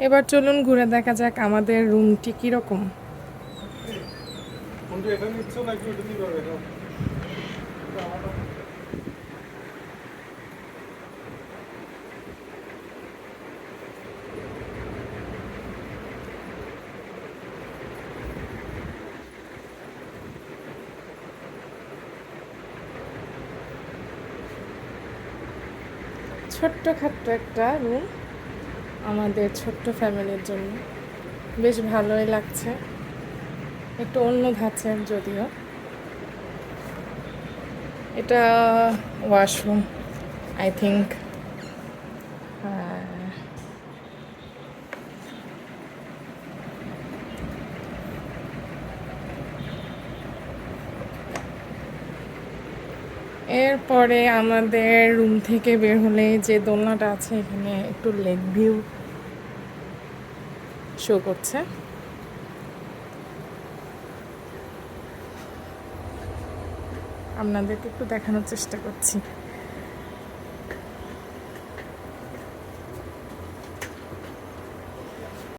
এবার চলুন ঘুরে দেখা যাক আমাদের রুমটি কিরকম। ছোট্ট খাট্ট একটা রুম আমাদের ছোট্ট ফ্যামিলির জন্য, বেশ ভালোই লাগছে, একটু অন্য ধাঁচের যদিও। এটা ওয়াশরুম আই থিঙ্ক। এরপরে আমাদের রুম থেকে বের হলে যে দোলনাটা আছে এখানে একটু লেক ভিউ শো করছে। আপনাদেরকে একটু দেখানোর চেষ্টা করছি।